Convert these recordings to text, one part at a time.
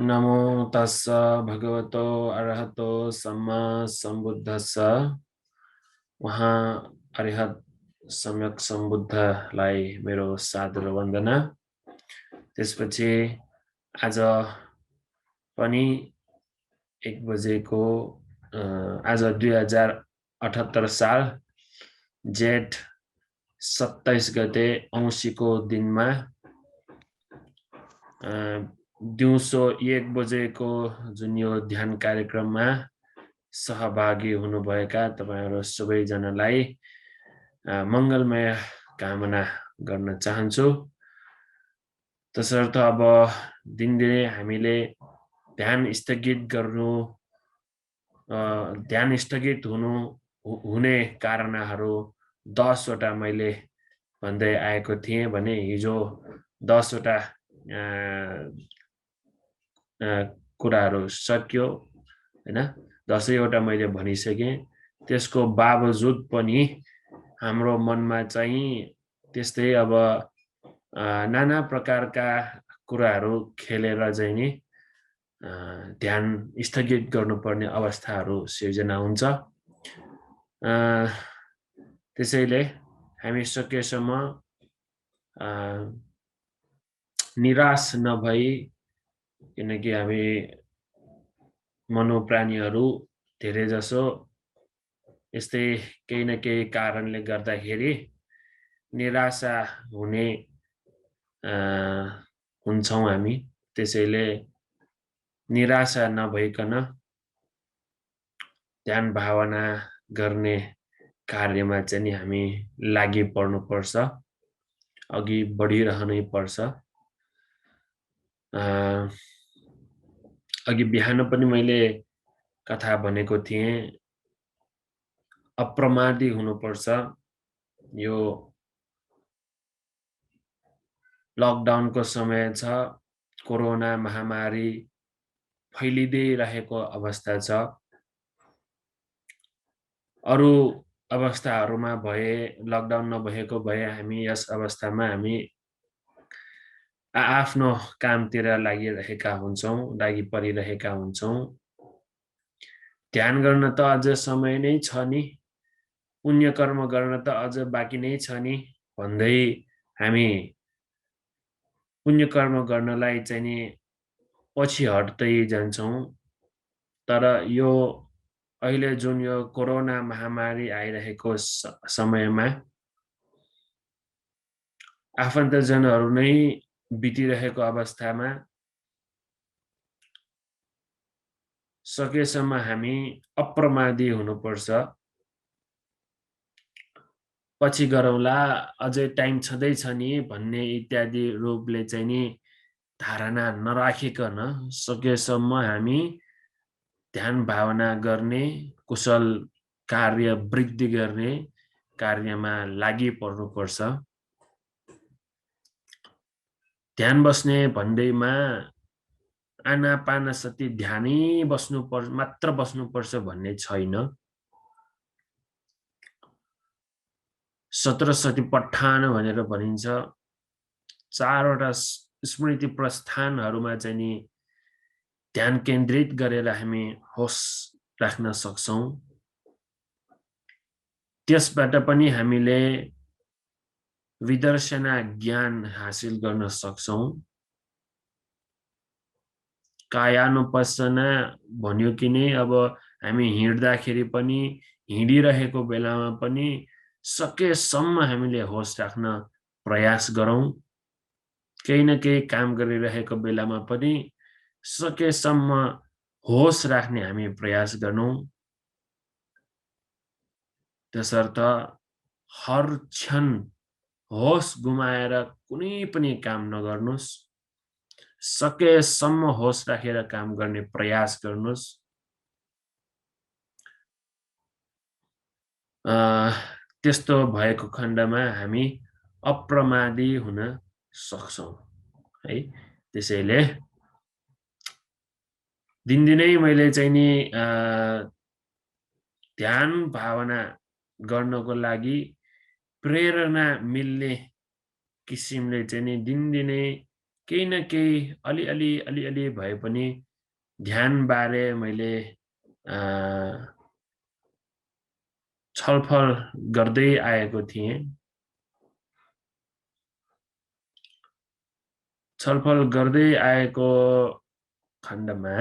नमो तस्स भगवतो अरहतो सम्मा सम्बुद्धस्स। उहाँ अरिहत सम्यक सम्बुद्धलाई मेरो सादर वन्दना। त्यसपछि आज पनि 1 बजेको आज 2078 साल जेठ 27 गते औँसीको दिनमा दिउँसो 1 बजेको जुन यो ध्यान कार्यक्रममा सहभागी हुनुभएका तपाईहरु सबैजनालाई मङ्गलमय कामना गर्न चाहन्छु। तसर्थ अब दिनदिनै हामीले ध्यान स्थगित हुने कारणहरू 10 वटा मैले भन्दै आएको थिएँ भने हिजो 10 वटा कुराहरू सक्यो हैन। 10 वटा मैले भनिसकेँ। त्यसको बावजुद पनि हाम्रो मनमा चाहिँ त्यस्तै अब नाना प्रकारका कुराहरू खेलेर चाहिँ नि ध्यान स्थगित गर्नुपर्ने अवस्थाहरू सिर्जना हुन्छ। त्यसैले हामी सकेसम्म निराश नभई, किनकि हामी मनोप्राणीहरू धेरै जसो यस्तै केही न केही कारणले गर्दाखेरि निराशा हुन्छौँ हामी। त्यसैले निराशा नभइकन ध्यान भावना गर्ने कार्यमा चाहिँ नि हामी लागि पर्नुपर्छ, अघि बढिरहनै पर्छ। अघि बिहान पनि मैले कथा भनेको थिएँ, अप्रमादी हुनुपर्छ। यो लकडाउनको समय छ, कोरोना महामारी फैलिँदै रहेको अवस्था छ। अरू अवस्थाहरूमा भए, लकडाउन नभएको भए हामी यस अवस्थामा हामी आफ्नो कामतिर लागिरहेका हुन्छौँ, लागि परिरहेका हुन्छौँ। ध्यान गर्न त अझ समय नै छ नि, पुण्य कर्म गर्न त अझ बाँकी नै छ नि भन्दै हामी पुण्य कर्म गर्नलाई चाहिँ नि पछि हट्दै जान्छौँ। तर यो अहिले जुन यो कोरोना महामारी आइरहेको समयमा आफन्तजनहरू नै बितिरहेको अवस्थामा सकेसम्म हामी अप्रमादी हुनुपर्छ। पछि गरौँला, अझै टाइम छँदैछ नि भन्ने इत्यादि रूपले चाहिँ नि धारणा नराखिकन सकेसम्म हामी ध्यान भावना गर्ने, कुशल कार्य वृद्धि गर्ने कार्यमा लागि पर्नुपर्छ। ध्यान बस्ने भन्दैमा आनापानसति ध्यानै मात्र बस्नुपर्छ भन्ने छैन। 17 सति पठान भनेर भनिन्छ। 4 वटा स्मृति प्रस्थानहरूमा चाहिँ नि ध्यान केन्द्रित गरेर हामी होस राख्न सक्छौं। त्यसबाट पनि हामीले विदर्शना ज्ञान हासिल गर्न सक्छौं। कायानुपස්සना भन्यो कि नै अब हामी हिँड्दाखेरि पनि, हिँडिरहेको बेलामा पनि सकेसम्म हामीले होस राख्न प्रयास गरौं। केही न केही काम गरिरहेको बेलामा पनि सकेसम्म होस राख्ने हामी प्रयास गर्छौं। त्यसर्थ हर क्षण होस गुमाएर कुनै पनि काम नगर्नुस्। सकेसम्म होस राखेर काम गर्ने प्रयास गर्नुस्। त्यस्तो भएको खण्डमा हामी अप्रमादी हुन सक्छौं है। त्यसैले दिनदिनै मैले चाहिँ नि ध्यान भावना गर्नको लागि प्रेरणा मिल्ने किसिमले चाहिँ नि दिनदिनै केही न केही अलिअलि भए पनि ध्यानबारे मैले छलफल गर्दै आएको थिएँ। छलफल गर्दै आएको खण्डमा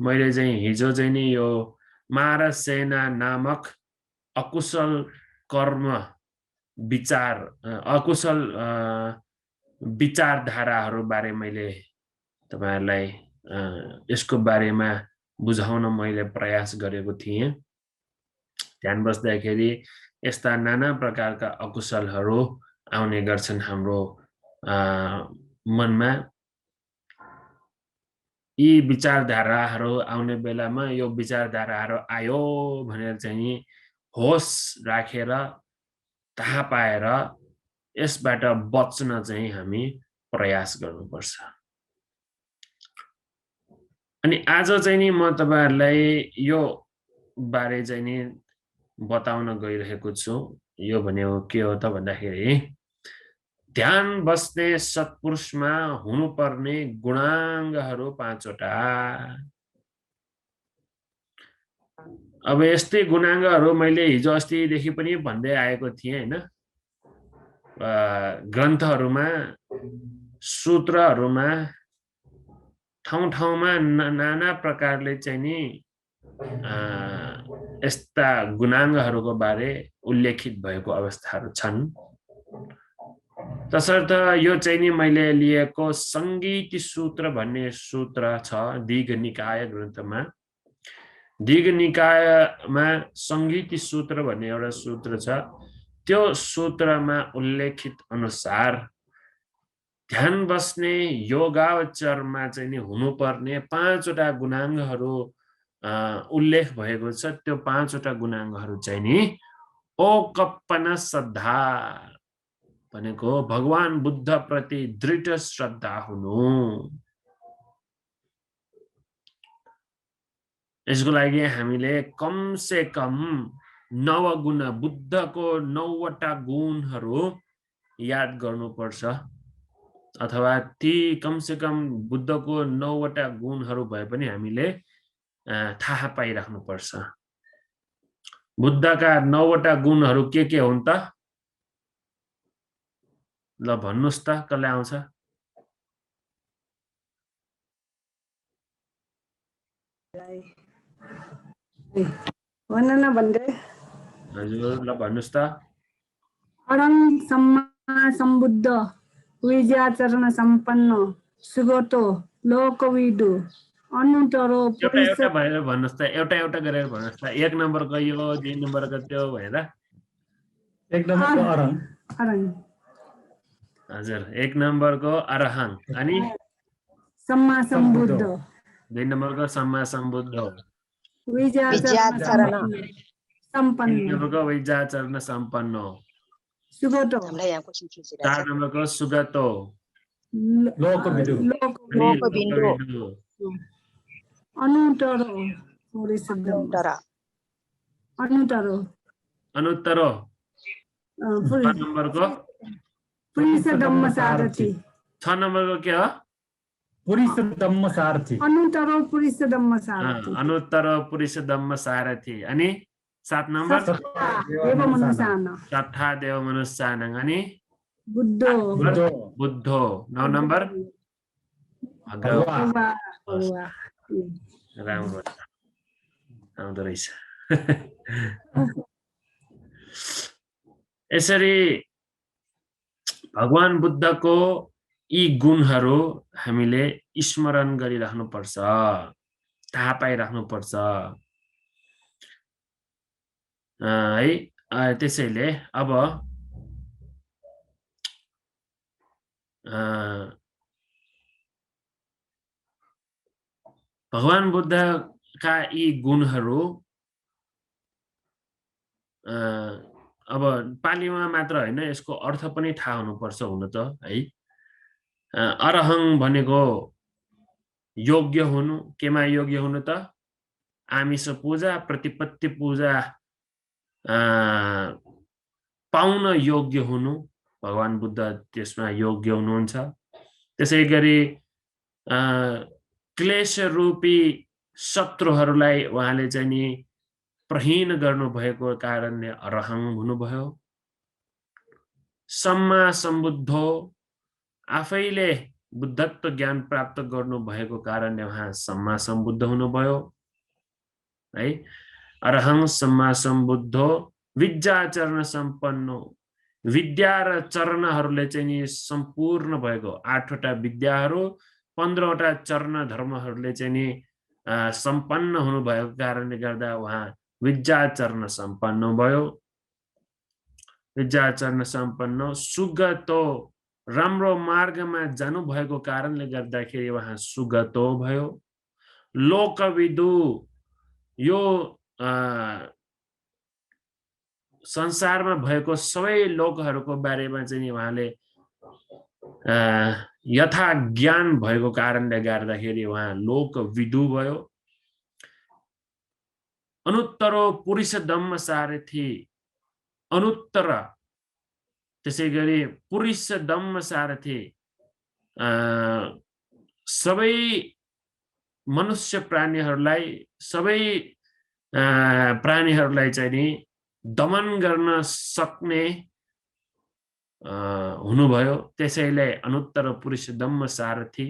मैले चाहिँ हिजो चाहिँ नि यो मारासेना नामक अकुशल कर्म विचार अकुशल विचारधाराहरू बारे मैले तपाईहरुलाई यसको बारेमा बुझाउन मैले प्रयास गरेको थिएँ। ध्यान बस्दाखेरि यस्ता नाना प्रकारका अकुशलहरू आउने गर्छन् हाम्रो मनमा। यी विचारधाराहरू आउने बेलामा यो विचारधाराहरू आयो भनेर चाहिँ होस राखेर थाहा पाएर यसबाट बच्न चाहिँ हामी प्रयास गर्नुपर्छ। अनि आज चाहिँ नि म तपाईहरुलाई यो बारे चाहिँ नि बताउन गइरहेको छु। यो भनेको के हो त भन्दाखेरि ध्यान बस्ने सत्पुरुषमा हुनुपर्ने गुणाङ्गहरू 5 वटा। अब यस्तै गुणाङ्गहरू मैले हिजो अस्तिदेखि पनि भन्दै आएको थिएँ हैन। ग्रन्थहरूमा सूत्रहरूमा ठाउँ-ठाउँमा नाना प्रकारले चाहिँ नि यस्ता गुणाङ्गहरूको बारे उल्लेखित भएको अवस्थाहरू छन्। तसर्थ यो चाहिँ नि मैले लिएको संगीति सूत्र भन्ने सूत्र छ दीघ निकाय ग्रन्थमा। दीघ निकायमा संगीति सूत्र भन्ने एउटा सूत्र छ। त्यो सूत्रमा उल्लेखित अनुसार ध्यान बस्ने योगावचरमा चाहिँ नि हुनुपर्ने 5 वटा गुणाङ्गहरू उल्लेख भएको छ। त्यो 5 वटा गुणाङ्गहरू चाहिँ नि ओकप्पन श्रद्धा भनेको भगवान बुद्ध प्रति दृढ श्रद्धा हुनु। यसको लागि हामीले कम से कम 9 गुण बुद्धको 9 वटा गुणहरू याद गर्नुपर्छ। अथवा ती कम से कम बुद्धको 9 वटा गुणहरू भए पनि हामीले थाहा पाइराख्नुपर्छ। बुद्धका 9 वटा गुणहरू के हुन् त? ल भन्नुस् त कसले आउँछ? भन्न भन्दै हजुर ल भन्नुस् त। अरं सम्मा सम्बुद्ध विजयाचरण सम्पन्न सुगतो लोकविदु अनुतरो एउटा भएर भन्नुस् त। एउटा गरेर भन्नुस् त। 1 नम्बरको यो 2 नम्बरको त्यो भनेर। 1 नम्बरको अरहं। हजुर 1 नम्बरको अरहं अनि सम्मा सम्बुद्ध 2 नम्बरको सम्मा सम्बुद्ध विजयाचरण सम्पन्न 3 नम्बरको विजयाचरण सम्पन्न सुगतो 4 नम्बरको सुगतो लोकविदु अनुतरो अनुत्तरो 5 नम्बरको पुरुष धम्म सारथी 6 नम्बरको के हो? पुरुष धम्म सारथी अनुतरो पुरुष धम्म सारथी अनुत्तरो पुरुष धम्म सारथी अनि 7 नम्बर देव मनुष्यान तथा देव मनुष्यानङ अनि बुद्धो 9 नम्बर राम्रो आउँदो रहेछ। यसरी भगवान बुद्धको यी गुणहरू हामीले स्मरण गरिराख्नुपर्छ, थाहा पाइराख्नुपर्छ है। त्यसैले अब भगवान बुद्धका यी गुणहरू अब पालीमा मात्र हैन, यसको अर्थ पनि थाहा हुनुपर्छ हुन त है। अरहं भनेको योग्य हुनु। केमा योग्य हुनु त? आमिष पूजा प्रतिपत्ति पूजा पाउन योग्य हुनु भगवान बुद्ध त्यसमा योग्य हुनुहुन्छ। त्यसै गरी क्लेश रूपी शत्रुहरूलाई उहाँले चाहिँ नि प्रहीन गर्नुभएको कारणले अरहं हुनुभयो। सम्मा सम्बुद्धो आफैले बुद्धत्व ज्ञान प्राप्त गर्नुभएको कारणले उहाँ सम्मा सम्बुद्ध हुनुभयो है। अरहं सम्मा सम्बुद्धो विद्याचरण सम्पन्नो, विद्या र चरणहरूले चाहिँ नि सम्पूर्ण भएको 8वटा विद्याहरू 15वटा चरण धर्महरूले चाहिँ नि सम्पन्न हुनुभएको कारणले गर्दा उहाँ विद्याचरण सम्पन्न भयो। विद्याचरण सम्पन्न सुगतो, राम्रो मार्गमा जानु भएको कारणले गर्दाखेरि उहाँ सुगतो भयो। लोकविदु, यो संसारमा भएको सबै लोकहरूको बारेमा चाहिँ उहाँले यथा ज्ञान भएको कारणले गर्दाखेरि उहाँ लोकविदु भयो। अनुत्तरो पुरुष धम्म सारथी, अनुत्तर त्यसै गरी पुरुष धम्म सारथी, सबै मनुष्य प्राणीहरूलाई चाहिँ नि दमन गर्न सक्ने हुनुभयो। त्यसैले अनुत्तर पुरुष धम्म सारथी।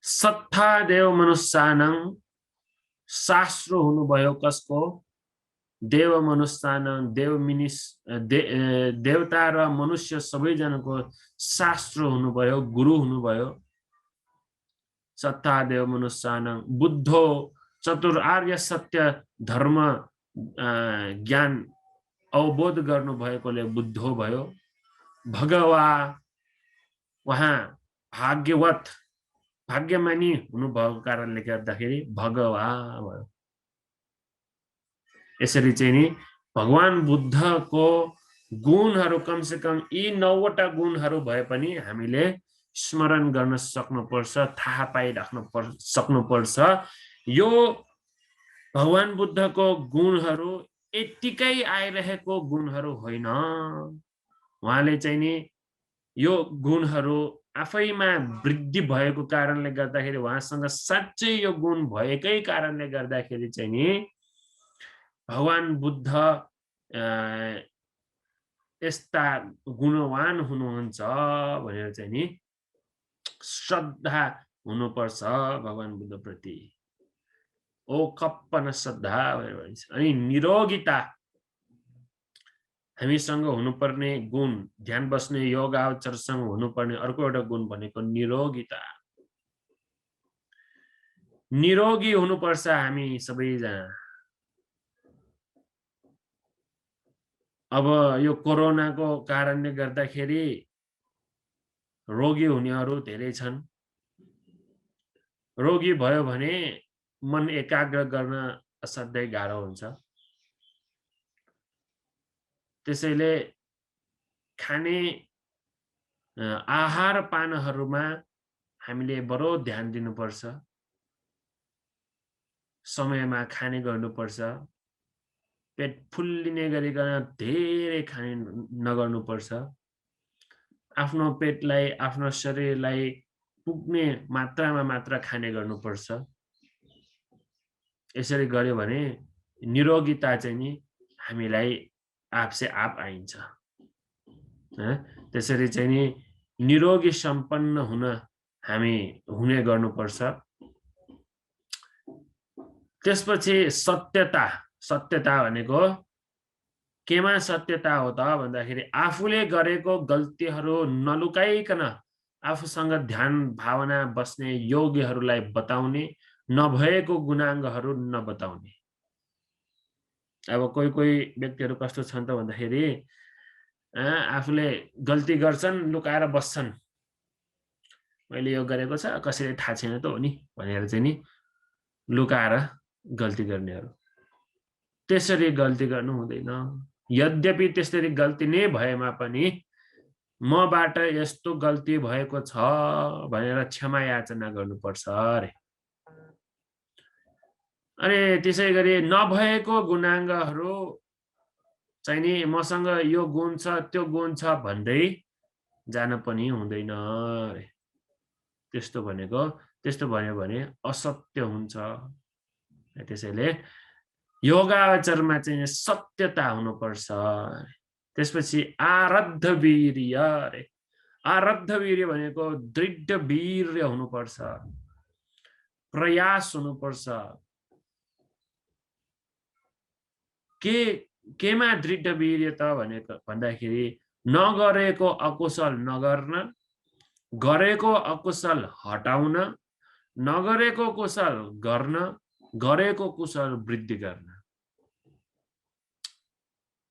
सत्ता देव मनुष्यानं, शास्त्र हुनुभयो कसको? देव मनुष्यानं, देवता र मनुष्य सबैजनाको शास्त्र हुनुभयो, गुरु हुनुभयो। सत्ता देव मनुष्यानं। बुद्धो, चतुरार्य सत्य धर्म ज्ञान अवबोध गर्नुभएकोले बुद्धो भयो। भगवा, उहाँ भाग्यवत भाग्यमानी हुनुभएको कारणले गर्दाखेरि भगवा भयो। यसरी चाहिँ नि भगवान बुद्धको गुणहरू कमसे कम यी 9वटा गुणहरू भए पनि हामीले स्मरण गर्न सक्नुपर्छ, थाहा पाइराख्नु सक्नुपर्छ। यो भगवान बुद्धको गुणहरू यतिकै आइरहेको गुणहरू होइन। उहाँले चाहिँ नि यो गुणहरू आफैमा वृद्धि भएको कारणले गर्दाखेरि, उहाँसँग साँच्चै यो गुण भएकै कारणले गर्दाखेरि चाहिँ नि भगवान बुद्ध यस्ता गुणवान हुनुहुन्छ भनेर चाहिँ नि श्रद्धा हुनुपर्छ भगवान बुद्ध प्रति। ओ कप्पन श्रद्धा भनेर भनिन्छ। अनि निरोगिता, हामीसँग हुनुपर्ने गुण, ध्यान बस्ने योगावचरसँग हुनुपर्ने अर्को एउटा गुण भनेको निरोगिता। निरोगी हुनुपर्छ हामी सबैजना। अब यो कोरोनाको कारणले गर्दाखेरि रोगी हुनेहरू धेरै छन्। रोगी भयो भने मन एकाग्र गर्न असाध्यै गाह्रो हुन्छ। त्यसैले खाने आहार पानहरूमा हामीले बडो ध्यान दिनुपर्छ। समयमा खाने गर्नुपर्छ। पेट फुल्लिने गरिकन धेरै खाने नगर्नुपर्छ। आफ्नो पेटलाई, आफ्नो शरीरलाई पुग्ने मात्रामा मात्र खाने गर्नुपर्छ। यसरी गर्यो भने निरोगिता चाहिँ नि हामीलाई आपसे आप आइन्छ। त्यसरी चाहिँ नि निरोगी सम्पन्न हुन हामी हुने गर्नुपर्छ। त्यसपछि सत्यता। सत्यता भनेको केमा सत्यता हो त भन्दाखेरि आफूले गरेको गल्तीहरू नलुकाइकन आफूसँग ध्यान भावना बस्ने योगीहरूलाई बताउने, नभएको गुनाङ्गहरू नबताउने। अब कोही कोही व्यक्तिहरू कस्तो छन् त भन्दाखेरि आफूले गल्ती गर्छन् लुकाएर बस्छन्। मैले यो गरेको छ कसैले थाहा छैन त हो नि भनेर चाहिँ नि लुकाएर गल्ती गर्नेहरू। त्यसरी गल्ती गर्नु हुँदैन। यद्यपि त्यसरी गल्ती नै भएमा पनि मबाट यस्तो गल्ती भएको छ भनेर क्षमा याचना गर्नुपर्छ अरे। अनि त्यसै गरी नभएको गुनाङ्गहरू चाहिँ नि मसँग यो गुण छ त्यो गुण छ भन्दै जान पनि हुँदैन रे। त्यस्तो भन्यो भने असत्य हुन्छ। त्यसैले योगावचरमा चाहिँ सत्यता हुनुपर्छ। त्यसपछि आरब्ध वीर्य रे। आरब्ध वीर्य भनेको दृढ वीर्य हुनुपर्छ, प्रयास हुनुपर्छ। केमा दृढ वीर्य त भनेको भन्दाखेरि नगरेको अकुशल नगर्न, गरेको अकुशल हटाउन, नगरेको कुशल गर्न, गरेको कुशल वृद्धि गर्न।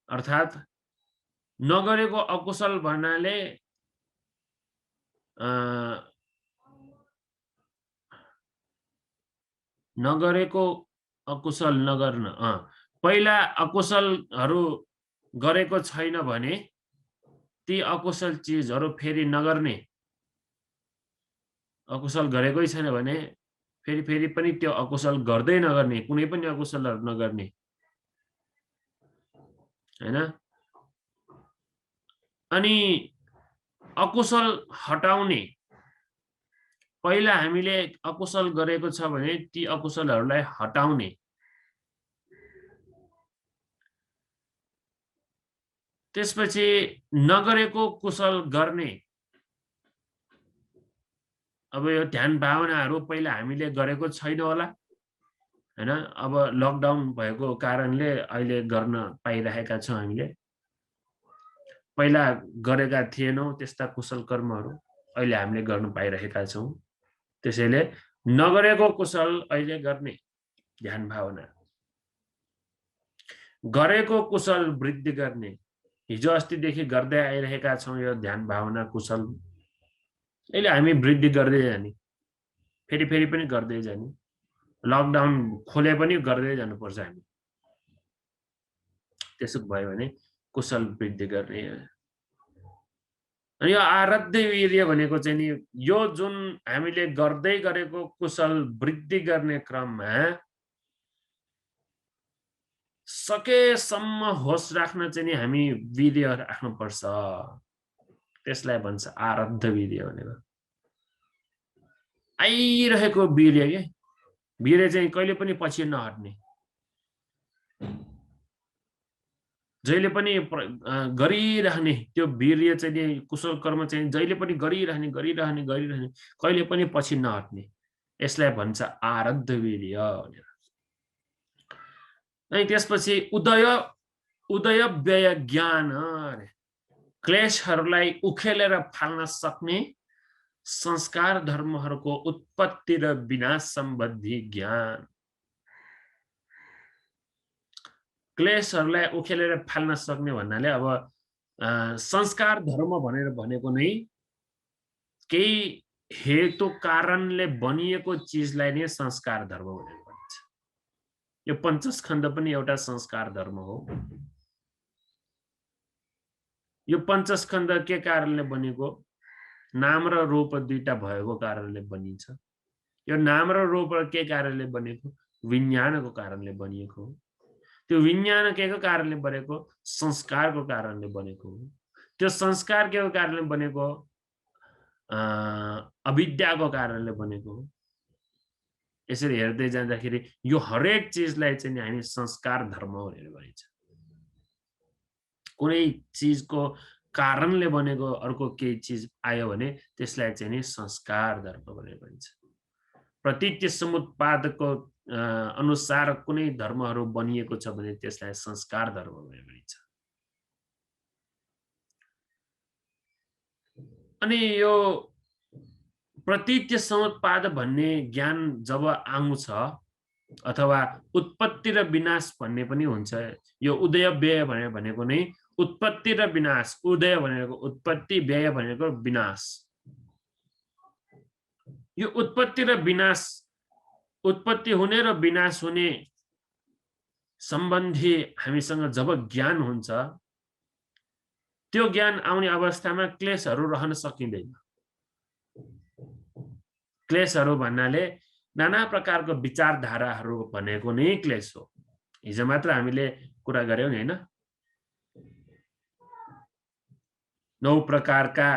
अर्थात् नगरेको अकुशल भन्नाले नगरेको अकुशल नगर्न, पहिला अकुशलहरू गरेको छैन भने ती अकुशल चीजहरू फेरि नगर्ने, अकुशल गरेकै छैन भने फेरि पनि त्यो अकुशल गर्दै नगर्ने, कुनै पनि अकुशलहरू नगर्ने हैन। अनि अकुशल हटाउने, पहिला हामीले अकुशल गरेको छ भने ती अकुशलहरूलाई हटाउने। त्यसपछि नगरेको कुशल गर्ने। अब यो ध्यान भावनाहरू पहिला हामीले गरेको छैन होला हैन। अब लकडाउन भएको कारणले अहिले गर्न पाइरहेका छौं। हामीले पहिला गरेका थिएनौं त्यस्ता कुशल कर्महरू, अहिले हामीले गर्न पाइरहेका छौं। त्यसैले नगरेको कुशल अहिले गर्ने ध्यान भावना, गरेको कुशल वृद्धि गर्ने। हिजो अस्तिदेखि गर्दै आइरहेका छौं यो ध्यान भावना कुशल, अहिले हामी वृद्धि गर्दै जाने, फेरि पनि गर्दै जाने। लकडाउन खोले पनि गर्दै जानुपर्छ हामी। त्यसो भयो भने कुशल वृद्धि गर्ने। अनि यो आरब्ध वीर्य भनेको चाहिँ नि यो जुन हामीले गर्दै गरेको कुशल वृद्धि गर्ने क्रममा सकेसम्म होस राख्न चाहिँ नि हामी वीर्य राख्नुपर्छ। त्यसलाई भन्छ आरब्ध वीर्य भनेको। आइरहेको वीर्य के, वीर्य चाहिँ कहिले पनि पछि नहट्ने, जहिले पनि गरिरहने त्यो वीर्य चाहिँ नि कुशल कर्म चाहिँ जहिले पनि गरिरहने, कहिले पनि पछि नहट्ने। यसलाई भन्छ आरब्ध वीर्य भनेर। अनि त्यसपछि उदय व्यय ज्ञान, क्लेशहरूलाई उखेलेर फाल्न सक्ने संस्कार धर्महरूको उत्पत्ति र विनाश सम्बन्धी ज्ञान। क्लेशहरूलाई उखेलेर फाल्न सक्ने भन्नाले अब संस्कार धर्म भनेर भनेको नै केही हेतु कारणले बनिएको चिजलाई नै संस्कार धर्म भनेर भनिन्छ। यो पञ्चस्कन्ध पनि एउटा संस्कार धर्म हो। यो पञ्चस्कन्ध के कारणले बनेको? नाम र रूप दुईटा भएको कारणले बनिन्छ। यो नाम र रूप के कारणले बनेको? विज्ञानको कारणले बनिएको हो। त्यो विज्ञान के को कारणले बनेको? संस्कारको कारणले बनेको हो। त्यो संस्कार के को कारणले बनेको? अविद्याको कारणले बनेको हो। यसरी हेर्दै जाँदाखेरि यो हरेक चिजलाई चाहिँ हामी संस्कार धर्म भनेर भनिन्छ। कुनै चिजको कारणले बनेको अर्को केही चिज आयो भने त्यसलाई चाहिँ नि संस्कार धर्म भनेर भनिन्छ। प्रतीत्य समुत्पादको अनुसार कुनै धर्महरू बनिएको छ भने त्यसलाई संस्कार धर्म भनेर भनिन्छ। अनि यो प्रतीत्य समुत्पाद भन्ने ज्ञान जब आउँछ अथवा उत्पत्ति र विनाश भन्ने पनि हुन्छ। यो उदय व्यय भनेको नै उत्पत्ति र विनाश। उदय भनेको उत्पत्ति, व्यय भनेको विनाश। यो उत्पत्ति र विनाश, उत्पत्ति हुने र विनाश हुने सम्बन्धी हामीसँग जब ज्ञान हुन्छ त्यो ज्ञान आउने अवस्थामा क्लेशहरू रहन सकिँदैन। क्लेशहरू भन्नाले नाना प्रकारको विचारधाराहरू भनेको नै क्लेश हो। हिजो मात्र हामीले कुरा गर्यौं नि हैन, 9 प्रकारका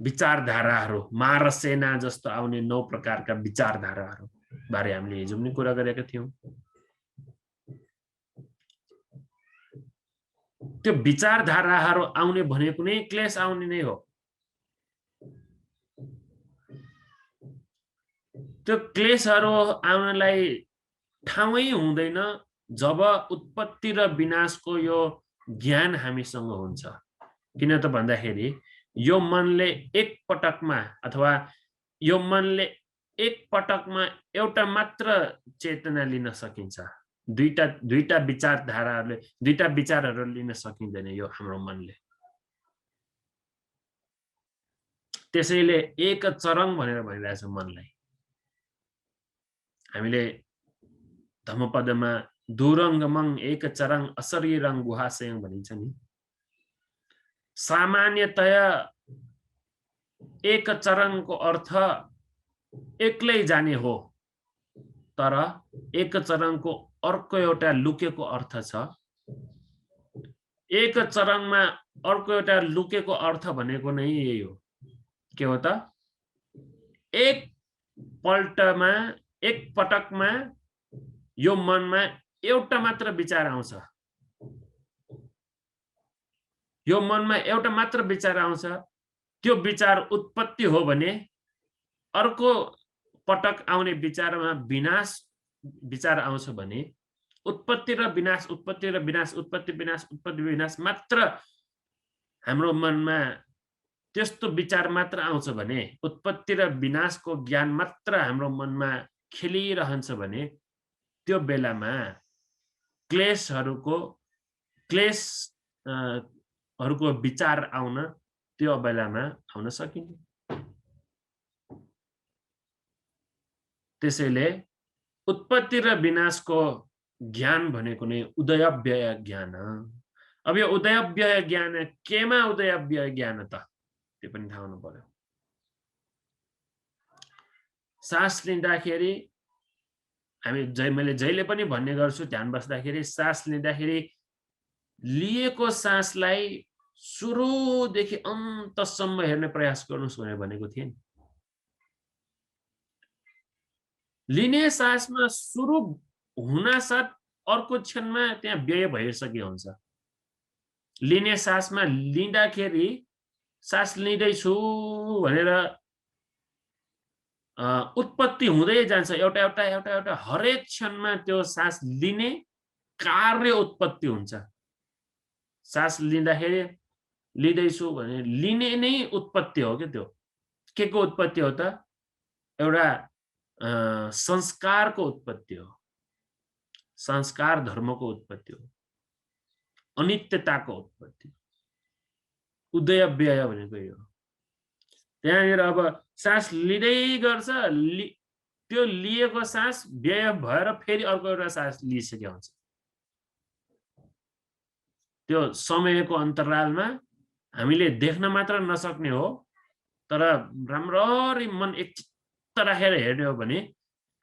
विचारधाराहरू, मारसेना जस्तो आउने 9 प्रकारका विचारधाराहरू बारे हामीले हिजो पनि कुरा गरेका थियौं। त्यो विचारधाराहरू आउने भनेको नै क्लेश आउने नै हो। त्यो क्लेशहरू आउनलाई ठाउँै हुँदैन जब उत्पत्ति र विनाशको यो ज्ञान हामीसँग हुन्छ। किन त भन्दाखेरि यो मनले एक पटकमा अथवा यो मनले एक पटकमा एउटा मात्र चेतना लिन सकिन्छ। दुईटा विचारधाराहरूले दुईटा विचारहरू लिन सकिँदैन यो हाम्रो मनले। त्यसैले एक चरङ भनेर भनिरहेछ मनलाई। हामीले धम्मपदमा दुरङ्गमं एक चरङ अशरीरं गुहाशयं भनिन्छ नि। सामान्यतया एक चरणको अर्थ एक्लै जाने हो, तर एक चरणको अर्को एउटा लुकेको अर्थ छ। एक चरणमा अर्को एउटा लुकेको अर्थ भनेको नै यही हो। के हो त? एक पल्टमा एक पटकमा यो मनमा एउटा मात्र विचार आउँछ। यो मनमा एउटा मात्र विचार आउँछ, त्यो विचार उत्पत्ति हो भने अर्को पटक आउने विचारमा विनाश विचार आउँछ भने उत्पत्ति र विनाश, उत्पत्ति र विनाश, उत्पत्ति विनाश, उत्पत्ति विनाश मात्र हाम्रो मनमा त्यस्तो विचार मात्र आउँछ भने, उत्पत्ति र विनाशको ज्ञान मात्र हाम्रो मनमा खेलिरहन्छ भने त्यो बेलामा क्लेशहरूको विचार आउन त्यो बेलामा आउन सकिन्छ। त्यसैले उत्पत्ति र विनाशको ज्ञान भनेको नै उदयव्यय ज्ञान। अब यो उदयव्यय ज्ञान केमा उदयव्यय ज्ञान त? त्यो पनि थाहा हुनु पर्यो। सास लिँदाखेरि मैले जहिले पनि भन्ने गर्छु, ध्यान बस्दाखेरि सास लिँदाखेरि लिएको सासलाई सुरुदेखि अन्तसम्म हेर्ने प्रयास गर्नुस् भनेर भनेको थिएँ। लिने सासमा सुरु हुनासाथ अर्को क्षणमा त्यहाँ व्यय भइसकेको हुन्छ। लिने सासमा लिँदाखेरि सास लिँदैछु भनेर उत्पत्ति हुँदै जान्छ। एउटा एउटा एउटा एउटा हरेक क्षणमा त्यो सास लिने कार्य उत्पत्ति हुन्छ। सास लिँदाखेरि लिँदैछु भने लिने नै उत्पत्ति हो। क्या त्यो के को उत्पत्ति हो त? एउटा संस्कारको उत्पत्ति हो, संस्कार धर्मको उत्पत्ति हो, अनित्यताको उत्पत्ति। उदयव्यय भनेको यो हो। त्यहाँनिर अब सास लिँदै गर्छ, त्यो लिएको सास व्यय भएर फेरि अर्को एउटा सास लिइसकेको हुन्छ। त्यो समयको अन्तरालमा हामीले देख्न मात्र नसक्ने हो, तर राम्ररी मन एकचित्त राखेर हेर्ने हो भने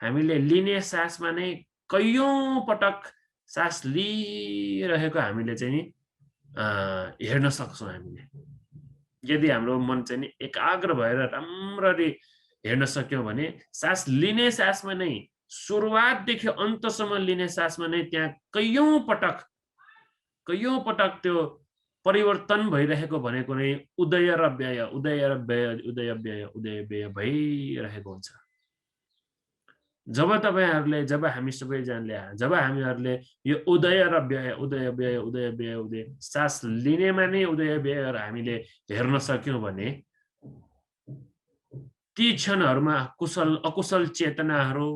हामीले लिने सासमा नै कैयौं पटक सास लिइरहेको हामीले चाहिँ नि हेर्न सक्छौँ। हामीले यदि हाम्रो मन चाहिँ नि एकाग्र भएर राम्ररी हेर्न सक्यौँ भने सास लिने सासमा नै, सुरुवातदेखि अन्तसम्म लिने सासमा नै त्यहाँ कैयौं पटक त्यो परिवर्तन भइरहेको भनेको नै उदय र व्यय, उदय र व्यय, उदय व्यय, उदय व्यय भइरहेको हुन्छ। जब हामी हामीहरूले यो उदय र व्यय, उदय व्यय, उदय व्यय, उदय सास लिनेमा नै उदय व्यय हामीले हेर्न सक्यौँ भने ती क्षणहरूमा कुशल अकुशल चेतनाहरू,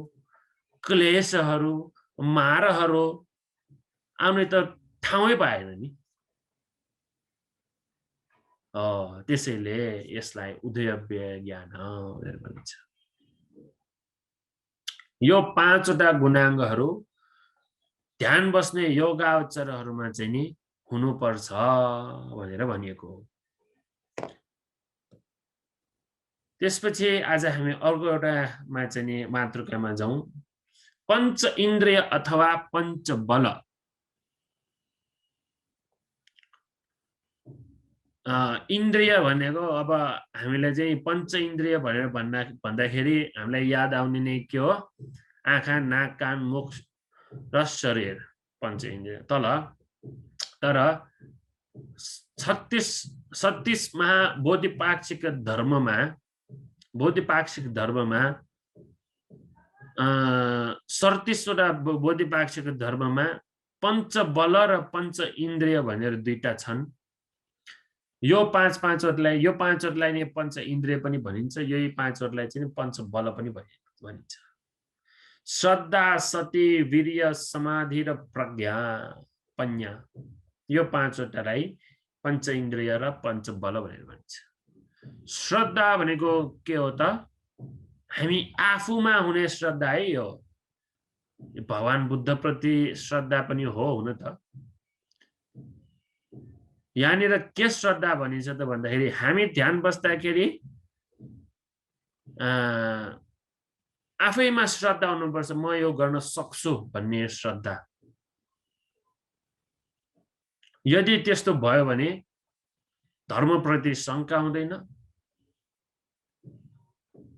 क्लेशहरू, मारहरू आउने त ठाउँै पाएन नि। त्यसैले यसलाई उदयव्यय ज्ञान भनेर भनिन्छ। यो 5वटा गुणाङ्गहरू ध्यान बस्ने योगावचरहरूमा चाहिँ नि हुनुपर्छ भनेर भनिएको हो। त्यसपछि आज हामी अर्को एउटामा चाहिँ नि मातृकामा जाउँ। पञ्च इन्द्रिय अथवा पञ्च बल। इन्द्रिय भनेको अब हामीले चाहिँ पञ्च इन्द्रिय भनेर भन्दाखेरि हामीलाई याद आउने नै के हो आँखा नाक कान मुख र शरीर पञ्च इन्द्रिय तर 36 महाबोधिपाक्षिक धर्ममा 37 वटा बोधिपाक्षिक धर्ममा पञ्च बल र पञ्च इन्द्रिय भनेर दुईटा छन् यो पाँचवटालाई नै पञ्च इन्द्रिय पनि भनिन्छ यही पाँचवटालाई चाहिँ पञ्च बल पनि भनिन्छ श्रद्धा सती वीर्य समाधि र प्रज्ञा यो पाँचवटालाई पञ्च इन्द्रिय र पञ्च बल भनेर भनिन्छ श्रद्धा भनेको के हो त हामी आफूमा हुने श्रद्धा है यो भगवान बुद्ध प्रति श्रद्धा पनि हो हुन त यहाँनिर के श्रद्धा भनिन्छ त भन्दाखेरि हामी ध्यान बस्दाखेरि आफैमा श्रद्धा हुनुपर्छ म यो गर्न सक्छु भन्ने श्रद्धा यदि त्यस्तो भयो भने धर्मप्रति शङ्का हुँदैन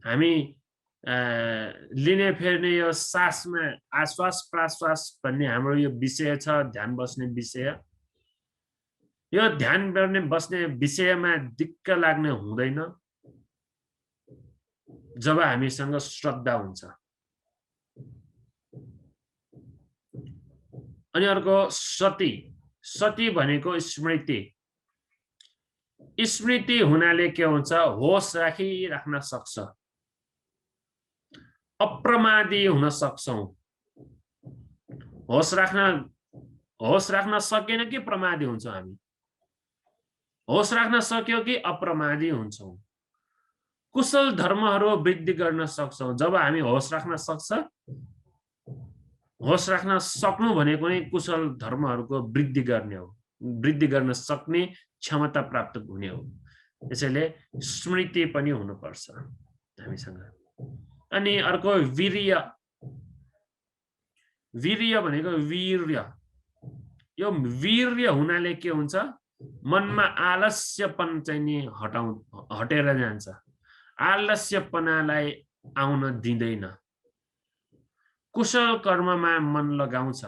हामी लिने फेर्ने यो सासमा आश्वास प्रश्वास भन्ने हाम्रो यो विषय छ ध्यान बस्ने विषय यो ध्यान गर्ने बस्ने विषयमा दिक्क लाग्ने हुँदैन जब हामीसँग श्रद्धा हुन्छ अनि अर्को सती भनेको स्मृति हुनाले के हुन्छ होश राखिराख्न सक्छ अप्रमादी हुन सक्छौं होश राख्न सकेन कि प्रमादी हुन्छौं हामी होश राख्न सक्यो कि अप्रमादी हुन्छौं कुशल धर्महरू वृद्धि गर्न सक्छौं जब हामी होश राख्न सक्नु भनेको नै कुशल धर्महरूको वृद्धि गर्ने हो वृद्धि गर्न सक्ने क्षमता प्राप्त हुने हो त्यसैले स्मृति पनि हुनुपर्छ हामीसँग अनि अर्को वीर्य भनेको वीर्य यो वीर्य हुनाले के हुन्छ मनमा आलस्यपन चाहिँ नि हटेर जान्छ आलस्यपनालाई आउन दिँदैन कुशल कर्ममा मन लगाउँछ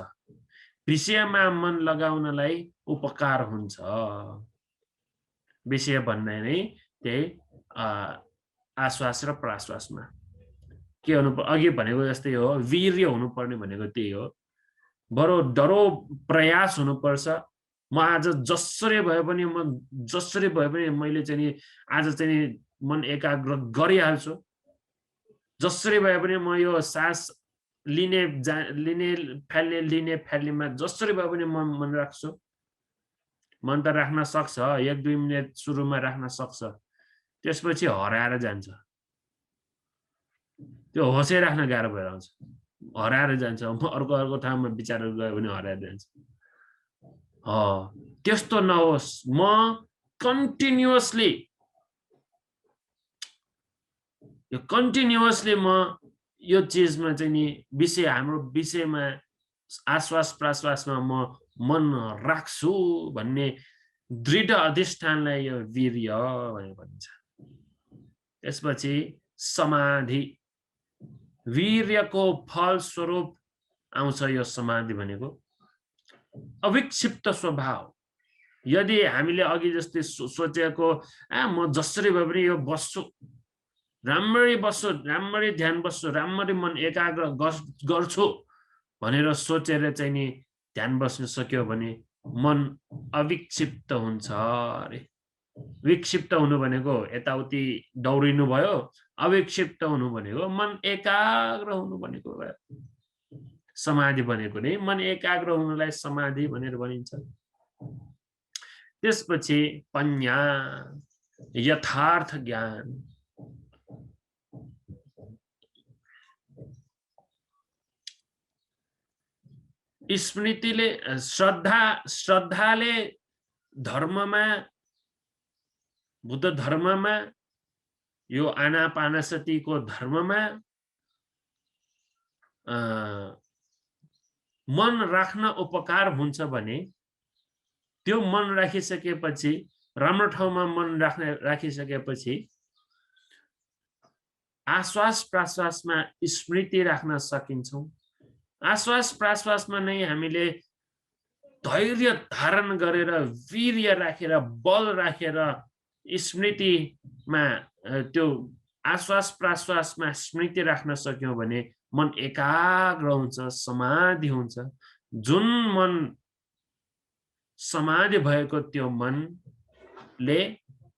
विषयमा मन लगाउनलाई उपकार हुन्छ विषय भन्ने नै त्यही आश्वास र प्रश्वासमा के हुनु अघि भनेको जस्तै हो वीर्य हुनुपर्ने भनेको त्यही हो बडो डरो प्रयास हुनुपर्छ म आज जसरी भए पनि मैले चाहिँ नि आज चाहिँ नि मन एकाग्र गरिहाल्छु जसरी भए पनि म यो सास लिने फाल्नेमा जसरी भए पनि मन राख्छु मन त राख्न सक्छ 1-2 मिनेट सुरुमा राख्न सक्छ त्यसपछि हराएर जान्छ त्यो होसै राख्न गाह्रो भएर आउँछ हराएर जान्छ अर्को ठाउँमा विचारहरू गयो भने हराएर जान्छ त्यस्तो नहोस् म कन्टिन्युअसली म यो चीजमा चाहिँ नि हाम्रो विषयमा आश्वास प्रश्वासमा म मन राख्छु भन्ने दृढ अधिष्ठानलाई यो वीर्य भनेर भनिन्छ त्यसपछि समाधि वीर्यको फल स्वरूप आउँछ यो समाधि भनेको अविक्षिप्त स्वभाव यदि हामीले अघि जस्तै सोचेको म जसरी भए पनि यो बस्छु राम्ररी ध्यान बस्छु राम्ररी मन एकाग्र गर्छु भनेर सोचेर चाहिँ नि ध्यान बस्न सक्यो भने मन अविक्षिप्त हुन्छ अरे विक्षिप्त हुनु भनेको यताउति दौडिनु भयो अविक्षिप्त हुनु भनेको मन एकाग्र हुनु भनेको भयो समाधि भनेको नै मन एकाग्र हुनुलाई समाधि भनेर भनिन्छ त्यसपछि पञ्ञा यथार्थ ज्ञान स्मृतिले श्रद्धाले धर्ममा बुद्ध धर्ममा यो आनापानसतिको धर्ममा मन राख्न उपकार हुन्छ भने त्यो मन राखिसकेपछि राम्रो ठाउँमा मन राखिसकेपछि आश्वास प्रश्वासमा स्मृति राख्न सकिन्छौँ। आश्वास प्रश्वासमा नै हामीले धैर्य धारण गरेर वीर्य राखेर बल राखेर स्मृतिमा त्यो आश्वास प्रश्वासमा स्मृति राख्न सक्यौं भने मन एकाग्र हुन्छ, समाधि हुन्छ। जुन मन समाधि भएको त्यो मनले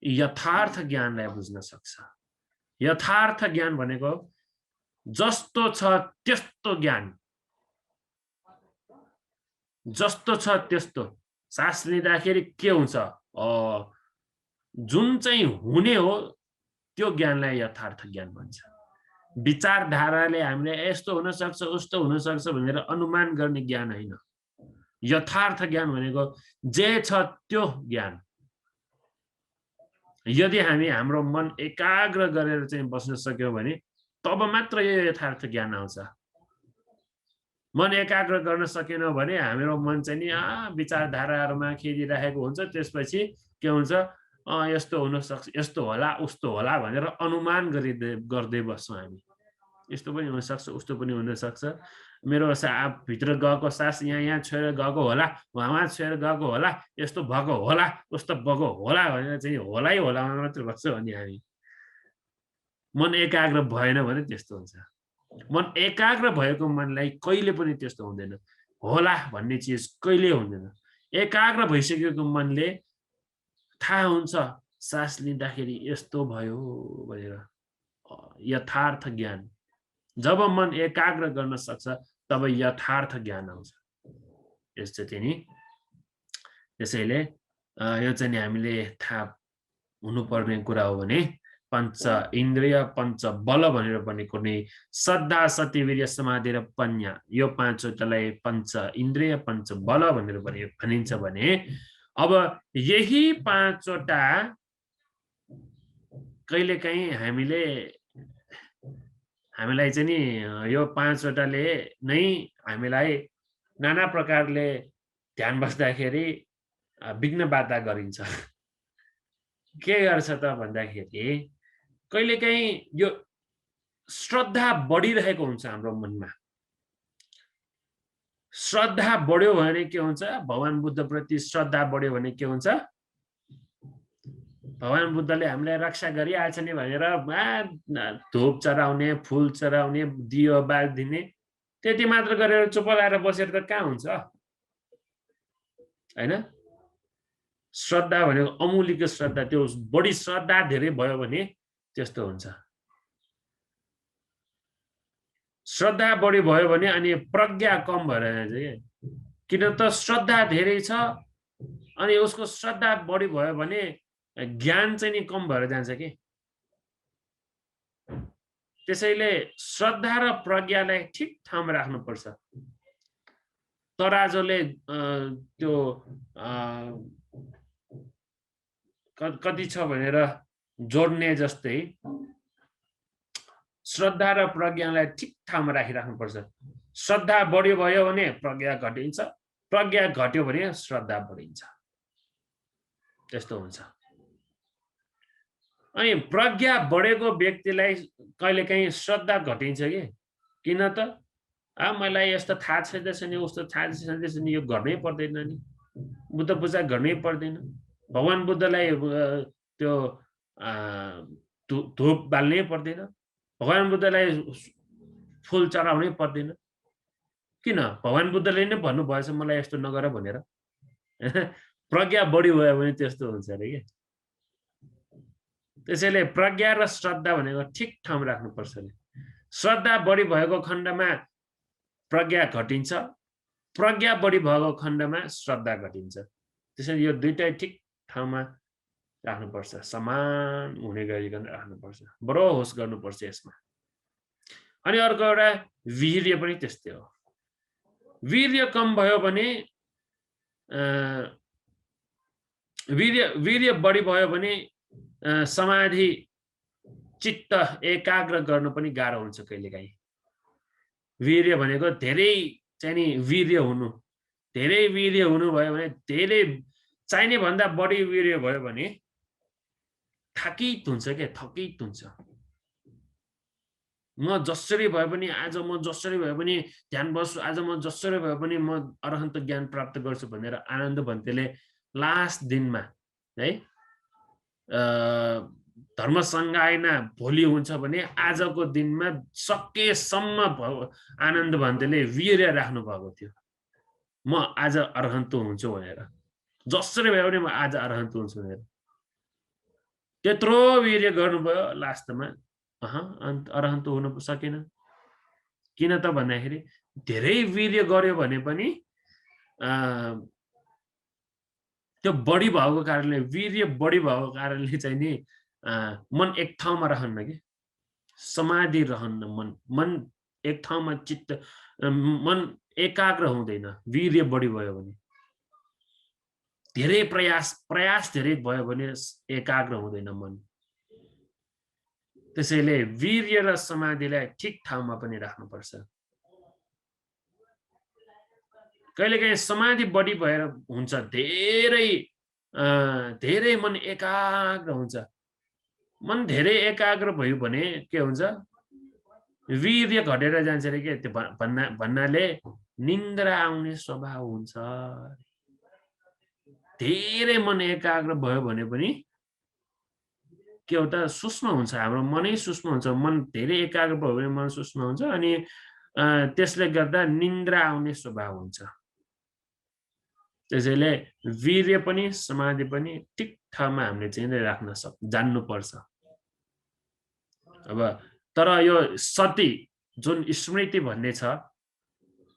यथार्थ ज्ञानलाई बुझ्न सक्छ। यथार्थ ज्ञान भनेको जस्तो छ त्यस्तो ज्ञान, जस्तो छ त्यस्तो। सास लिँदाखेरि के हुन्छ, जुन चाहिँ हुने हो त्यो ज्ञानलाई यथार्थ ज्ञान भन्छ। विचारधाराले हामीले यस्तो हुन सक्छ उस्तो हुन सक्छ भनेर अनुमान गर्ने ज्ञान होइन। यथार्थ ज्ञान भनेको जे छ त्यो ज्ञान। यदि हामी हाम्रो मन एकाग्र गरेर चाहिँ बस्न सक्यौं भने तब मात्र यो यथार्थ ज्ञान आउँछ। मन एकाग्र गर्न सकेनौं भने हाम्रो मन चाहिँ नि विचारधाराहरूमा खेलिरहेको हुन्छ। त्यसपछि के हुन्छ, यस्तो हुन सक्छ, यस्तो होला उस्तो होला भनेर अनुमान गर्दै बस्छौं हामी। यस्तो पनि हुन सक्छ उस्तो पनि हुन सक्छ, मेरो भित्र गएको सास यहाँ छोएर गएको होला, वहाँ छोएर गएको होला, यस्तो भएको होला उस्तो भएको होला भनेर चाहिँ होला मात्र बस्छौं। अनि हामी मन एकाग्र भएन भने त्यस्तो हुन्छ। मन एकाग्र भएको मनलाई कहिले पनि त्यस्तो हुँदैन। होला भन्ने चिज कहिले हुँदैन। एकाग्र भइसकेको मनले थाहा हुन्छ सास लिँदाखेरि यस्तो भयो भनेर, यथार्थ ज्ञान। जब मन एकाग्र गर्न सक्छ तब यथार्थ ज्ञान आउँछ। यस्तो चाहिँ नि, त्यसैले यो चाहिँ नि हामीले थाहा हुनुपर्ने कुरा हो भने पञ्च इन्द्रिय पञ्च बल भनेर भनेको नै श्रद्धा सति वीर्य समाधि र प्रज्ञा, यो पाँचवटालाई पञ्च इन्द्रिय पञ्च बल भनेर भनिन्छ भने अब यही पाँचवटा कहिलेकाहीँ हामीलाई चाहिँ नि यो पाँचवटाले नै हामीलाई नाना प्रकारले ध्यान बस्दाखेरि विघ्न बाधा गरिन्छ। के गर्छ त भन्दाखेरि कहिलेकाहीँ यो श्रद्धा बढिरहेको हुन्छ हाम्रो मनमा। श्रद्धा बढ्यो भने के हुन्छ, भगवान बुद्ध प्रति श्रद्धा बढ्यो भने के हुन्छ, भगवान बुद्धले हामीलाई रक्षा गरिहाल्छ नि भनेर धूप चढाउने, फूल चढाउने, दियो बाल्दिने, त्यति मात्र गरेर चुप लाएर बसेर त कहाँ हुन्छ हैन। श्रद्धा भनेको अमूल्य श्रद्धा, त्यो बढी श्रद्धा धेरै भयो भने त्यस्तो हुन्छ। श्रद्धा बढी भयो भने अनि प्रज्ञा कम भएर जान्छ। किन त श्रद्धा धेरै छ अनि उसको श्रद्धा बढी भयो भने ज्ञान चाहिँ नि कम भएर जान्छ कि। त्यसैले श्रद्धा र प्रज्ञालाई ठिक ठाउँमा राख्नुपर्छ। तराजोले त्यो कति छ भनेर जोड्ने जस्तै श्रद्धा र प्रज्ञालाई ठिक ठाउँमा राखिराख्नुपर्छ। श्रद्धा बढ्यो भयो भने प्रज्ञा घटिन्छ, प्रज्ञा घट्यो भने श्रद्धा बढिन्छ, त्यस्तो हुन्छ। अनि प्रज्ञा बढेको व्यक्तिलाई कहिलेकाहीँ श्रद्धा घटिन्छ कि। किन त मलाई यस्तो थाहा छैन नि, उस्तो थाहा छैन नि, यो गर्नै पर्दैन नि, बुद्ध पूजा गर्नै पर्दैन, भगवान बुद्धलाई त्यो धूप बाल्नै पर्दैन, भगवान बुद्धलाई फूल चढाउनै पर्दैन। किन? भगवान बुद्धले नै भन्नुभएछ मलाई यस्तो नगर भनेर। प्रज्ञा बढी भयो भने त्यस्तो हुन्छ अरे के। त्यसैले प्रज्ञा र श्रद्धा भनेको ठिक ठाउँमा राख्नुपर्छ अरे। श्रद्धा बढी भएको खण्डमा प्रज्ञा घटिन्छ, प्रज्ञा बढी भएको खण्डमा श्रद्धा घटिन्छ। त्यसैले यो दुईटै ठिक ठाउँमा राख्नुपर्छ, समान हुने गरिकन राख्नुपर्छ, बडो होस गर्नुपर्छ यसमा। अनि अर्को एउटा वीर्य पनि त्यस्तै हो। वीर्य कम भयो भने वीर्य बढी भयो भने समाधि चित्त एकाग्र गर्न पनि गाह्रो हुन्छ कहिलेकाहीँ। वीर्य भनेको धेरै चाहिँ नि वीर्य हुनु, धेरै वीर्य हुनु भयो भने धेरै चाहिने भन्दा बढी वीर्य भयो भने थकित हुन्छ के थकित हुन्छ म जसरी भए पनि आज म जसरी भए पनि ध्यान बस्छु आज म जसरी भए पनि म अरहन्त ज्ञान प्राप्त गर्छु भनेर आनन्द भन्तेले लास्ट दिनमा है धर्म संगायना भोलि हुन्छ भने आजको दिनमा सकेसम्म आनन्द भन्तेले वीर्य राख्नु भएको थियो म आज अरहन्त हुन्छु भनेर जसरी भए पनि म आज अरहन्त हुन्छु भनेर त्यत्रो वीर्य गर्नुभयो लास्टमा अरहन्त हुन सकेन किन त भन्दाखेरि धेरै वीर्य गर्यो भने पनि त्यो बढी भएको कारणले वीर्य बढी भएको कारणले चाहिँ नि मन एक ठाउँमा रहन्न के समाधि रहन्न मन एक ठाउँमा चित्त मन एकाग्र हुँदैन वीर्य बढी भयो भने धेरै प्रयास धेरै भयो भने एकाग्र हुँदैन मन त्यसैले वीर्य र समाधिलाई ठिक ठाउँमा पनि राख्नुपर्छ कहिलेकाहीँ समाधि बढी भएर हुन्छ धेरै मन एकाग्र हुन्छ मन धेरै एकाग्र भयो भने के हुन्छ वीर्य घटेर जान्छ रे के त्यो भन्नाले निन्द्रा आउने स्वभाव हुन्छ धेरै मन एकाग्र भयो भने पनि के एउटा सूक्ष्म हुन्छ हाम्रो मनै सूक्ष्म हुन्छ मन धेरै एकाग्र भयो भने मन सूक्ष्म हुन्छ अनि त्यसले गर्दा निन्द्रा आउने स्वभाव हुन्छ त्यसैले वीर्य पनि समाधि पनि ठिक ठाउँमा हामीले चाहिँ राख्न जान्नुपर्छ अब तर यो सती जुन स्मृति भन्ने छ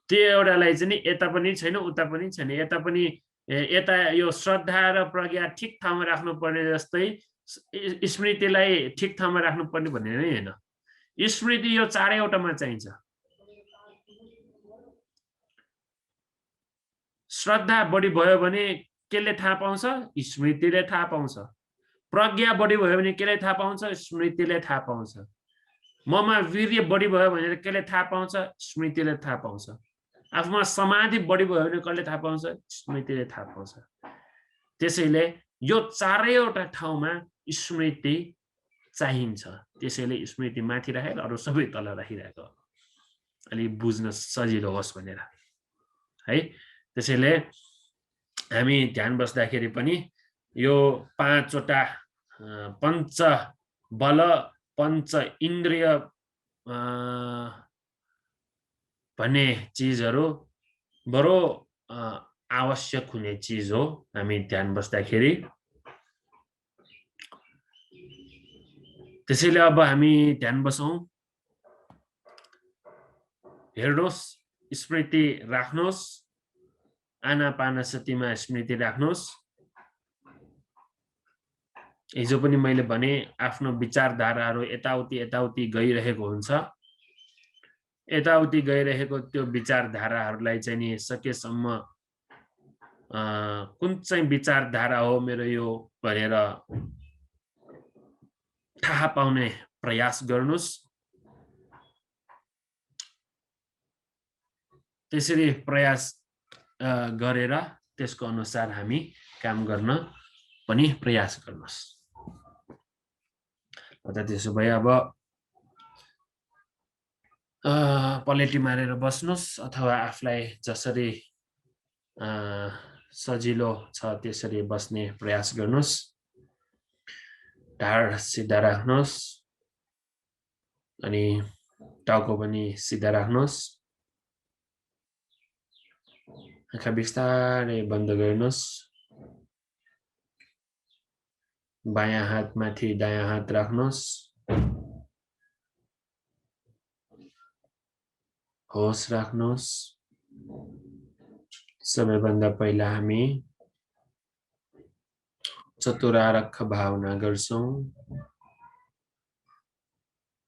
त्यो एउटालाई चाहिँ यता पनि छैन उता पनि छैन यता यो श्रद्धा र प्रज्ञा ठिक ठाउँमा राख्नुपर्ने जस्तै स्मृतिलाई ठिक ठाउँमा राख्नुपर्ने भन्ने नै हैन स्मृति यो चारैवटामा चाहिन्छ श्रद्धा बढी भयो भने केले थाहा पाउँछ स्मृतिले थाहा पाउँछ प्रज्ञा बढी भयो भने केले थाहा पाउँछ स्मृतिले थाहा पाउँछ ममा वीर्य बढी भयो भने केले थाहा पाउँछ स्मृतिले थाहा पाउँछ आफूमा समाधि बढी भयो भने कसले थाहा पाउँछ स्मृतिले थाहा पाउँछ त्यसैले यो चारैवटा ठाउँमा स्मृति चाहिन्छ त्यसैले स्मृति माथि राखेर अरु सबै तल राखिरहेको अलि बुझ्न सजिलो होस् भनेर है त्यसैले हामी ध्यान बस्दाखेरि पनि यो पाँचवटा पञ्च बल पञ्च इन्द्रिय भन्ने चीजहरु बडो आवश्यक हुने चीज हो हामी ध्यान बस्दाखेरि त्यसैले अब हामी ध्यान बसौं हेर्नुहोस् स्मृति राख्नुहोस् आनापानसतिमा स्मृति राख्नुहोस् हिजो पनि मैले भने आफ्नो विचारधाराहरु यताउति गइरहेको हुन्छ यताउति गइरहेको त्यो विचारधाराहरुलाई चाहिँ नि सकेसम्म कुन चाहिँ विचारधारा हो मेरो यो भनेर थाहा पाउने प्रयास गर्नुस् त्यसरी प्रयास गरेर त्यसको अनुसार हामी काम गर्न पनि प्रयास गर्नुस् त्यसो भए अब पलेटी मारेर बस्नुस् अथवा आफुलाई जसरी सजिलो छ त्यसरी बस्ने प्रयास गर्नुस् ढाड सिधा राख्नुस् अनि टाउको पनि सिधा राख्नुस् आँखा बिस्तारै बन्द गर्नुस् बायाँ हात माथि दायाँ हात राख्नुस् होस राख्नुस् सबैभन्दा पहिला हामी चतुरार्क भावना गर्छौं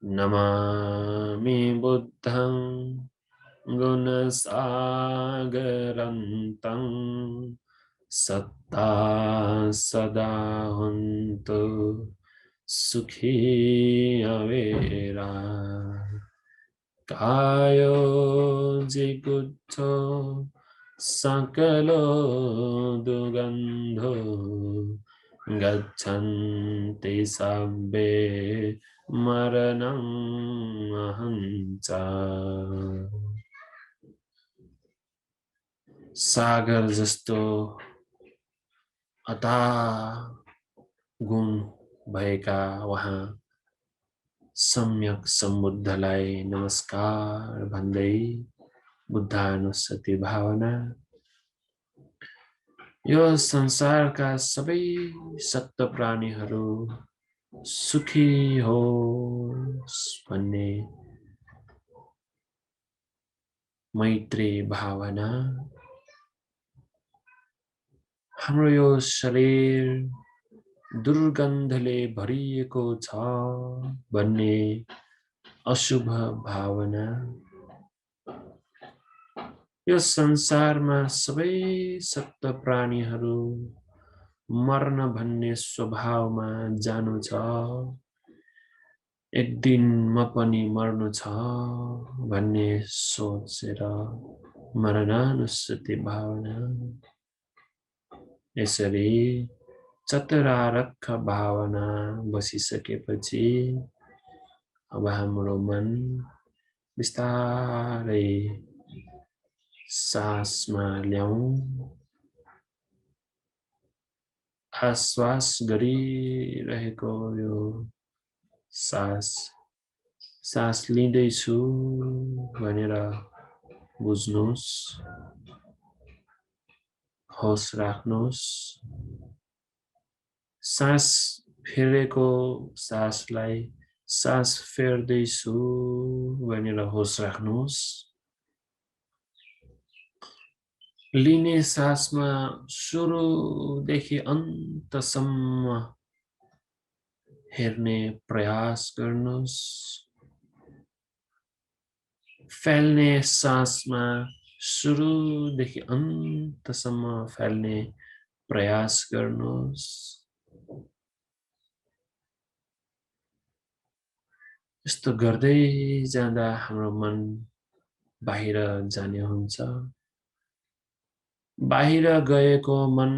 नमामि बुद्धं गुणसागरन्तं सत्ता सदा हुन्तु सुखी अवेरा कायो जिगुच्छो सकलो दुर्गन्धो गच्छन्ति सब्बे मरणम् अहञ्च। सागर जस्तो अथाह गुण भएका वहाँ सम्यक सम्बुद्धलाई नमस्कार भन्दै बुद्धानुස්සति भावना। यो संसारका सबै सत्य प्राणीहरू सुखी होस् भन्ने मैत्री भावना। हाम्रो यो शरीर दुर्गन्धले भरिएको छ भन्ने अशुभ भावना। यो संसारमा सबै सत्य प्राणीहरू मर्न भन्ने स्वभावमा जानु छ। एक दिन म पनि मर्नु छ भन्ने सोचेर मरणानुस्मृति भावना। यसरी चतुरार्थ भावना बसिसकेपछि अब हाम्रो मन बिस्तारै सासमा ल्याउँ। आश्वास गरिरहेको यो सास लिँदैछु भनेर बुझ्नुस्। होस राख्नुस्। सास फेरेको सासलाई सास फेर्दैछु भनेर होस राख्नुस्। लिने सासमा सुरुदेखि अन्तसम्म हेर्ने प्रयास गर्नुस्। फैल्ने सासमा सुरुदेखि अन्तसम्म फैल्ने प्रयास गर्नुस्। यस्तो गर्दै जाँदा हाम्रो मन बाहिर जाने हुन्छ। बाहिर गएको मन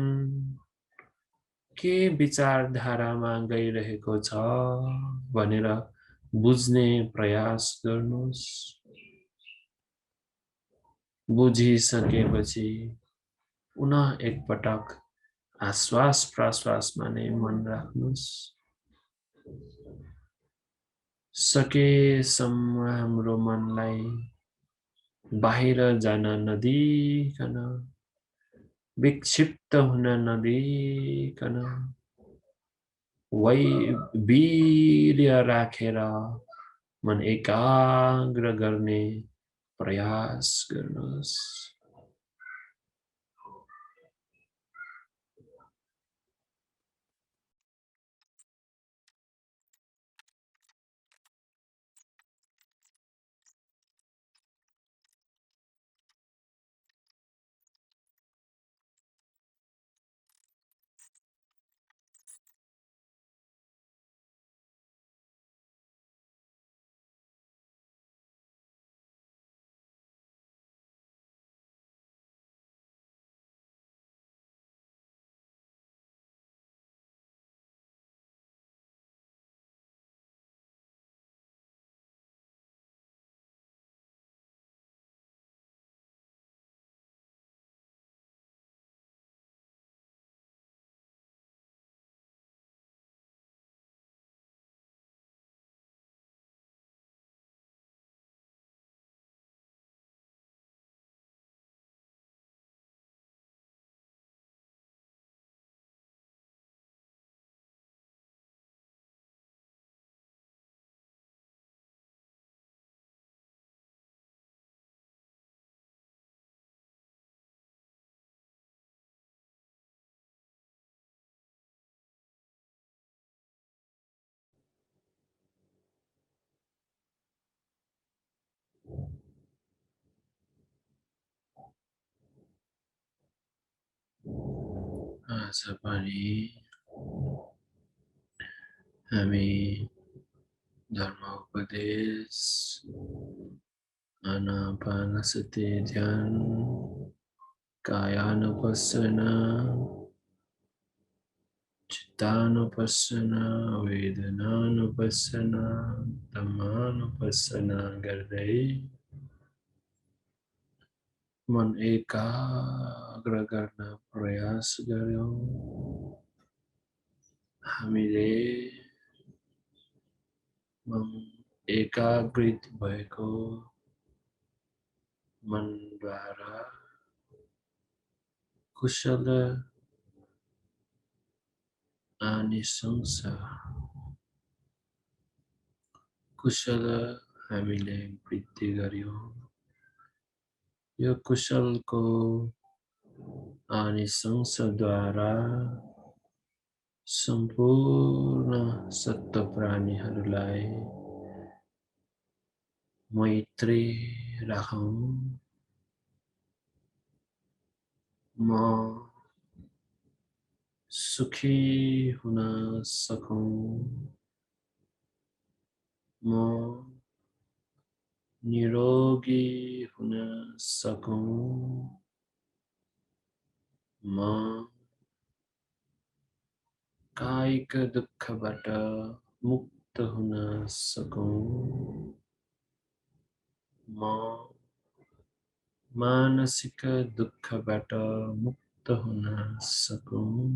के विचारधारामा गइरहेको छ भनेर बुझ्ने प्रयास गर्नुस्। बुझिसकेपछि पुनः एकपटक आश्वास प्रश्वासमा नै मन राख्नुस्। सकेसम्म हाम्रो मनलाई बाहिर जान नदिइकन, विक्षिप्त हुन नदिइकन वीर्य राखेर मन एकाग्र गर्ने प्रयास गर्नुस्। आज पनि हामी धर्मोपदेश आनापानसति ध्यान कायानुपस्सना चित्तानुपस्सना वेदनानुपस्सना धम्मानुपस्सना गर्दै मन एकाग्र गर्न प्रयास गर्यौं। हामीले मन एकाग्रित भएको मनद्वारा कुशल आनिशंस कुशल हामीले वृद्धि गर्यौं। यो कुशलको आनिशंसद्वारा सम्पूर्ण सत्व प्राणीहरूलाई मैत्री राखौं। म सुखी हुन सकौं। म निरोगी हुन सकौं। म कायिक दुःखबाट मुक्त हुन सकौं। म मानसिक दुःखबाट मुक्त हुन सकौं।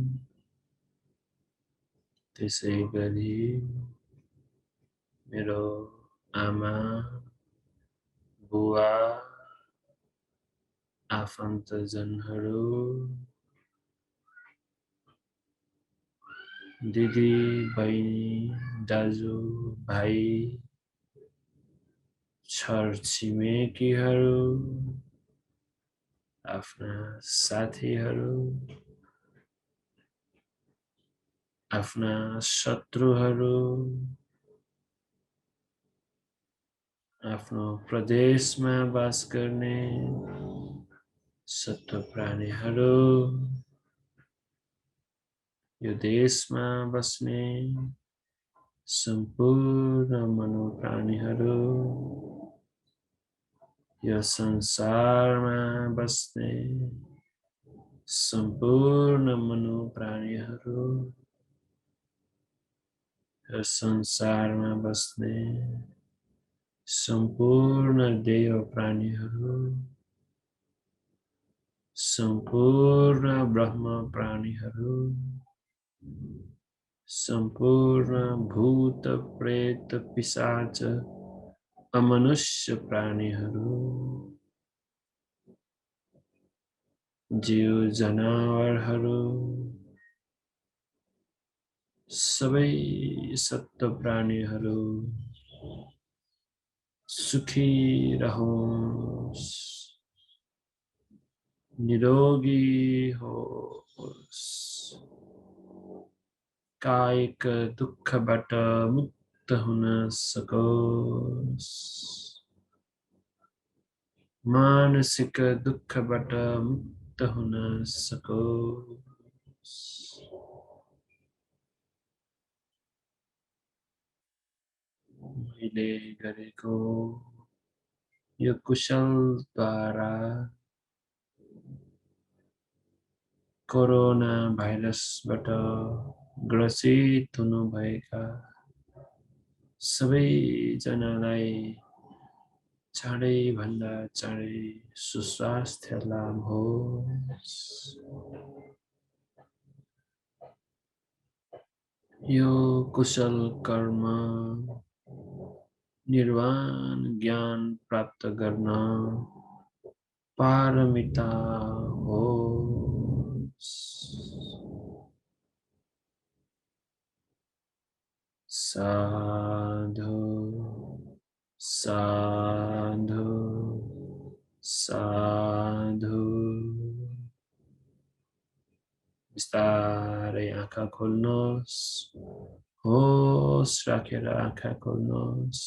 त्यसैगरी मेरो आमा बुवा आफन्तजनहरू दिदी बहिनी दाजु भाइ छरछिमेकीहरू आफ्ना साथीहरू आफ्ना शत्रुहरू आफ्नो प्रदेशमा बास गर्ने सत्व प्राणीहरू यो देशमा बस्ने सम्पूर्ण मनोप्राणीहरू यो संसारमा बस्ने सम्पूर्ण मनोप्राणीहरू यो संसारमा बस्ने सम्पूर्ण देव प्राणीहरू सम्पूर्ण ब्रह्म प्राणीहरू सम्पूर्ण भूत प्रेत पिशाच अमनुष्य प्राणीहरू जीव जनावरहरू सबै सत्व प्राणीहरू सुखी रहोस्, निरोगी होस्, कायिक दुःखबाट मुक्त हुन सकोस्, मानसिक दुःखबाट मुक्त हुन सकोस्। मैले गरेको यो कुशलद्वारा कोरोना भाइरसबाट ग्रसित हुनुभएका सबैजनालाई चाँडैभन्दा चाँडै सुस्वास्थ्य लाभ होस्। यो कुशल कर्म निर्वाण ज्ञान प्राप्त गर्न पारमिता होस्। साधु साधु साधु। बिस्तारै आँखा खोल्नुहोस्, होस राखेर आँखा खोल्नुहोस्।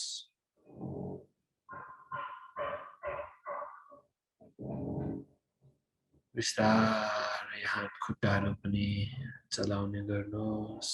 बिस्तारै हात खुट्टाहरू पनि चलाउने गर्नुहोस्।